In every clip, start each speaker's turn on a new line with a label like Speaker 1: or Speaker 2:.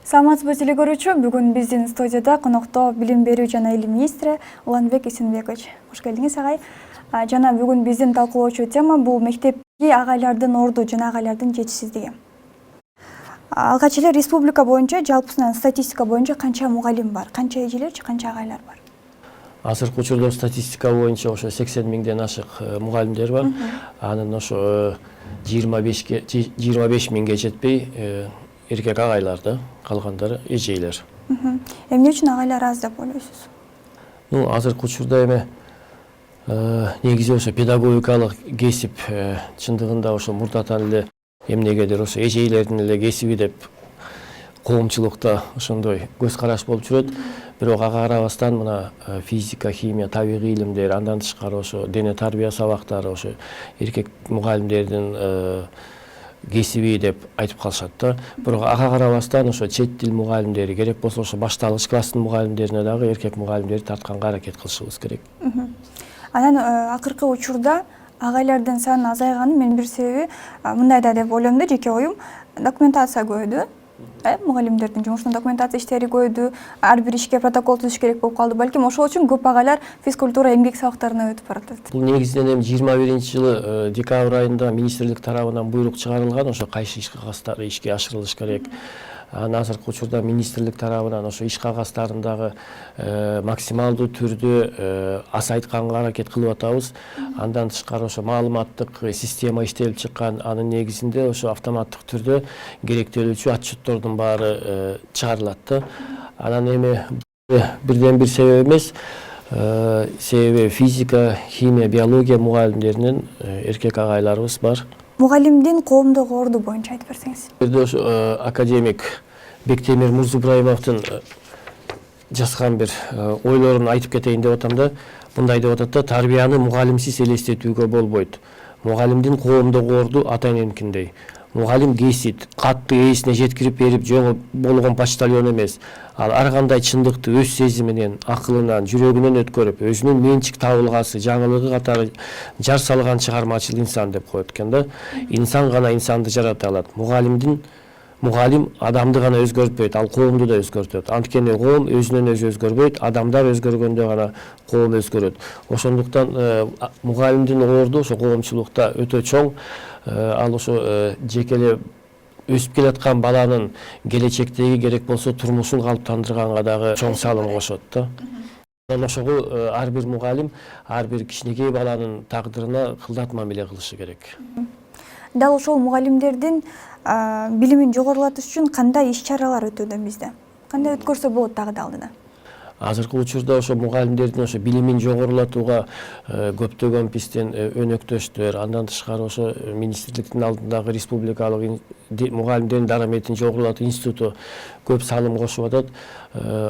Speaker 1: Саламатсызбы телекөрүүчү, бүгүн биздин студияда конокто билим берүү жана илим министри Уланбек Исенбекович. Кош келдиңиз агай. Жана бүгүн биздин талкуулоочу тема бул мектепки агайлардын орду жана агайлардын жетишсиздиги. Алгач эле республика боюнча жалпысынан статистика боюнча канча мугалим бар, канча эжелер, канча агайлар бар?
Speaker 2: Азыркы учурда статистика боюнча ошо 80 миңден ашык мугалимдер бар. Анын ошо 25 миңге жетпей эркек агайларды, калгандары эжейлер.
Speaker 1: Эмне үчүн агайлар аз деп ойлойсуз?
Speaker 2: Азыркы учурда эме негизи ошо педагогикалык кесип чындыгында ошо мурдатан эле эмнегедир ошо эжейлердин эле кесиби деп коомчулукта ошондой көз караш болуп жүрөт. Бирок ага карабастан мына физика, химия, табигый илимдер, андан тышкары ошо дене тарбия сабактары ошо эркек мугалимдердин кесиби деп айтып калышат да. Бирок ага карабастан ошо чет тил мугалимдери керек болсо ошо башталгыч класстын мугалимдерине дагы эркек мугалимдерди тартканга аракет кылышыбыз керек.
Speaker 1: Анан акыркы учурда агайлардын саны азайганын мен бир себеби мындай да деп ойлойм да, жеке оюм, документация көбөйдү. Мугалимдердин жумушунун документация иштери көбөйдү, ар бир ишке протокол түзүш керек болуп калды. Балким ошол үчүн көп агайлар физкультура эмгек сабактарына өтүп баратат.
Speaker 2: Бул негизинен эми 21-жылы декабрь айында министрлик тарабынан буйрук чыгарылган, ошо кайсы иш кагазтары ишке ашырылыш керек. Азыркы учурда министрлик тарабынан ошо иш кагазтарын дагы максималдуу түрдө азайтканга аракет кылып атабыз. Андан тышкары ошо маалыматтык система иштелип чыккан, анын негизинде ошо автоматтык түрдө керектелүүчү отчеттордун баары чыгарылат да. Анан эми бирден бир себеп эмес, себеби физика, химия, биология мугалимдеринин эркек агайларыбыз бар.
Speaker 1: Мугалимдин коомдук орду боюнча айтып берсеңиз.
Speaker 2: Бирде ошо академик Бектемир Мурзубраимовдун жазган бир ойлорун айтып кетейин деп атам да. Мындай деп атат да: тарбияны мугалимсиз элестетүүгө болбойт. Мугалимдин коомдук орду ата эненикиндей. Мугалим кесит, катты ээсине жеткирип берип жөн болгон почтальон эмес. Ал ар кандай чындыкты өз сезиминен, акылынан, жүрөгүнөн өткөрүп, өзүнүн менчик табылгасы, жаңылыгы катары жар салган чыгармачыл инсан деп коет экен да. Инсан гана инсанды жарата алат. Мугалим адамды гана өзгөртпөйт, ал коомду да өзгөртөт. Анткени коом өзүнөн өзү өзгөрбөйт, адамдар өзгөргөндө гана коом өзгөрөт. Ошондуктан мугалимдин орду ошо коомчулукта өтө чоң. Ал ошо жеке эле өсүп келаткан баланын келечектеги керек болсо турмушун калыптандырганга дагы чоң салым кошот да. Анан ошого ар бир мугалим ар бир кичинекей баланын тагдырына кылдат мамиле кылышы керек.
Speaker 1: Дал ошол мугалимдердин билимин жогорулатыш үчүн кандай иш-чаралар өтүүдө бизде? Кандай өткөрсө болот дагы да алдыда?
Speaker 2: Азыркы учурда ошо мугалимдердин ошо билимин жогорулатууга көптөгөн бизден өнөктөштөр, андан тышкары ошо министрликтин алдындагы республикалык мугалимдердин дараметин жогорулатуу институту көп салым кошуп атат.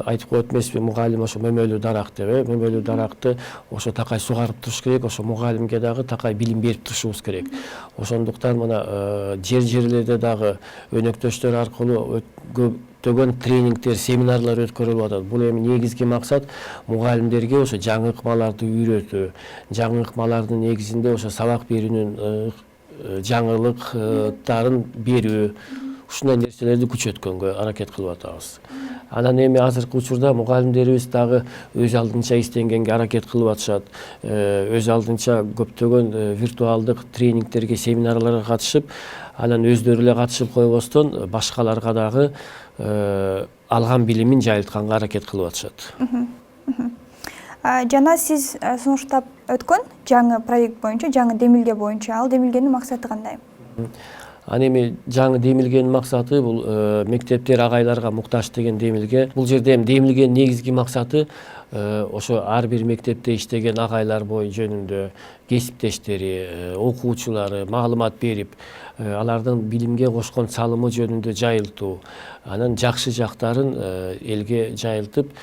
Speaker 2: Айтып коет эмеспи, мугалим ошо мөмөлүү дарак деп, мөмөлүү даракты ошо такай сугарып туруш керек, ошо мугалимге дагы такай билим берип турушубуз керек. Ошондуктан мына жерлерде дагы өнөктөштөр аркылуу көптөгөн тренингдер, семинарлар өткөрүлүп атат. Бул эми негизги максат мугалимдерге ошо жаңы ыкмаларды үйрөтүү, жаңы ыкмалардын негизинде ошо сабак берүүнүн жаңылыктарын берүү, ушундай нерселерди күчөткөнгө аракет кылып атабыз. Анан эми азыркы учурда мугалимдерибиз дагы өз алдынча изденгенге аракет кылып атышат. Өз алдынча көптөгөн виртуалдык тренингдерге, семинарларга катышып, анан өздөрү эле катышып койбостон башкаларга дагы алган билимин жайылтканга аракет кылып атышат.
Speaker 1: Жана сиз сунуштап өткөн жаңы проект боюнча, жаңы демилге боюнча, ал демилгенин максаты кандай?
Speaker 2: Эми жаңы демилгенин максаты бул мектептер агайларга муктаж деген демилге. Бул жерде эми демилгенин негизги максаты ошо ар бир мектепте иштеген агайлар жөнүндө кесиптештери, окуучулары маалымат берип, алардын билимге кошкон салымы жөнүндө жайылтуу, анан жакшы жактарын элге жайылтып,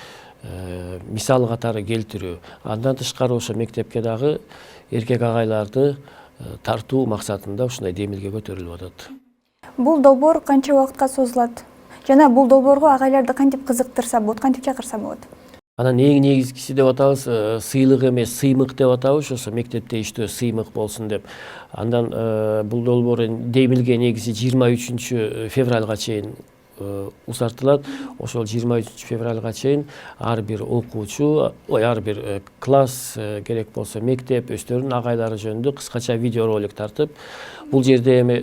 Speaker 2: мисал катары келтирүү. Андан тышкары ошо мектепке дагы эркек агайларды тартуу максатында ушундай демилге көтөрүлүп атат.
Speaker 1: Бул долбоор канча убакытка созулат? Жана бул долбоорго агайларды кантип кызыктырса болот, кантип чакырса болот?
Speaker 2: Анан эң негизгиси деп атабыз, сыйлык эмес, сыймык деп атабыз, ошо мектепте иштөө сыймык болсун деп. Андан бул долбоор демилге негизи 23 февралга чейин узартылат. Ошол 23 февралга чейин ар бир окуучу, ар бир класс керек болсо мектеп өздөрүнүн агайлары жөнүндө кыскача видео ролик тартып, бул жерде эми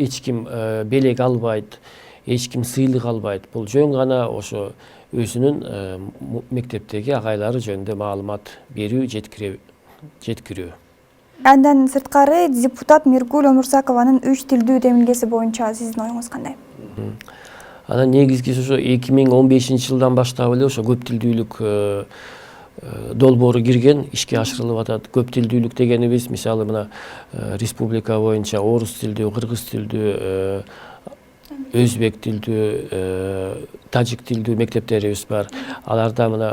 Speaker 2: эч ким белек албайт, эч ким сыйлык албайт. Бул жөн гана ошо өзүнүн мектептеги агайлары жөнүндө маалымат берүү, жеткирүү.
Speaker 1: Андан сырткары депутат Миргүл Омурсакованын 3 тилдүү демилгеси боюнча сиздин оюңуз кандай?
Speaker 2: Анан негизгиси ошо 2015 жылдан баштап эле ошо көп тилдүүлүк долбоору кирген, ишке ашырылып атат. Көп тилдүүлүк дегенибиз мисалы мына республика боюнча орус тилдүү, кыргыз тилдүү, өзбек тилдүү, тажик тилдүү мектептерибиз бар. Аларда мына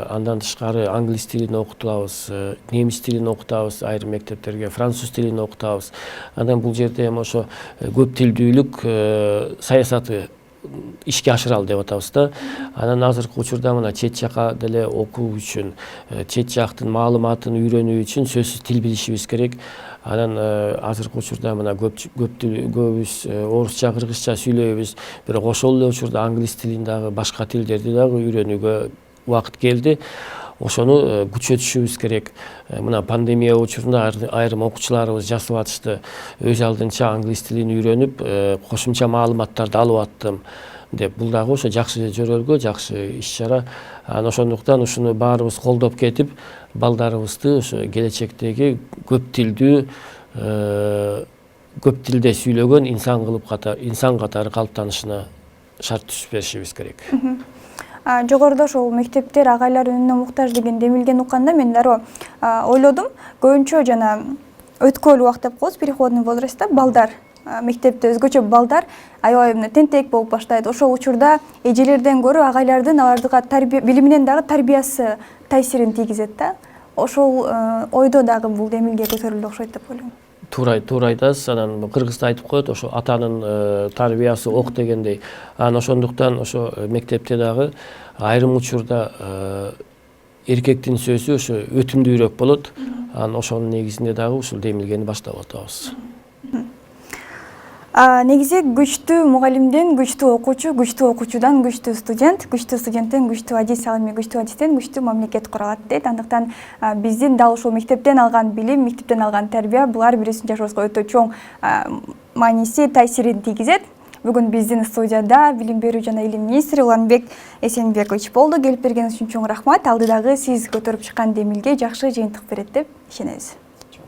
Speaker 2: андан тышкары англис тилин окутабыз, немис тилин окутабыз, айрым мектептерге француз тилин окутабыз. Анан бул жерде эми ошо көп тилдүүлүк саясаты ишке ашыралы деп атабыз да. Анан азыркы учурда мына чет жака деле окуу үчүн, чет жактын маалыматын үйрөнүү үчүн сөзсүз тил билишибиз керек. Анан азыркы учурда мына көбүбүз орусча, кыргызча сүйлөйбүз, бирок ошол эле учурда англис тилин дагы, башка тилдерди дагы үйрөнүүгө убакыт келди. Ошону күчөтүшүбүз керек. Мына пандемия учурунда айрым окуучуларыбыз жазып атышты. Өз алдынча англис тилин үйрөнүп, кошумча маалыматтарды алып аттым деп. Бул дагы ошо жакшы жөрөлгө, жакшы иш-чара. Ошондуктан ушуну баарыбыз колдоп кетип, балдарыбызды ошо келечектеги көп тилдүү, көп тилде сүйлөгөн инсан катары калыптанышына шарт түзүп беришибиз керек.
Speaker 1: Жогоруда ошол мектептер агайлар үнүнө муктаж деген демилгени укканда мен дароо ойлодум. Көбүнчө жана өткөл убак деп коебуз, переходный возрастта балдар, мектепте өзгөчө балдар аябай тентек болуп баштайт. Ошол учурда эжелерден көрө агайлардын аларга билиминен дагы тарбиясы таасирин тийгизет да. Ошол ойдо дагы бул демилге көтөрүлдү окшойт деп ойлойм.
Speaker 2: Туура айтасыз. Анан кыргызда айтып коет, ошо атанын тарбиясы ок дегендей. Ошондуктан ошо мектепте дагы айрым учурда эркектин сөзү ошо өтүмдүүрөөк болот. Ошонун негизинде дагы ушул демилгени баштап атабыз.
Speaker 1: Негизи күчтүү мугалимден күчтүү окуучу, күчтүү окуучудан күчтүү студент, күчтүү студенттен күчтүү адис, ал эми күчтүү адистен күчтүү мамлекет куралат дейт. Андыктан биздин дал ушул мектептен алган билим, мектептен алган тарбия бул ар бирибиздин жашообузга өтө чоң мааниси, таасирин тийгизет. Бүгүн биздин студияда билим берүү жана илим министри Уланбек Эсенбекович болду. Келип бергениңиз үчүн чоң рахмат. Алдыдагы сиз көтөрүп чыккан демилге жакшы жыйынтык берет деп ишенебиз.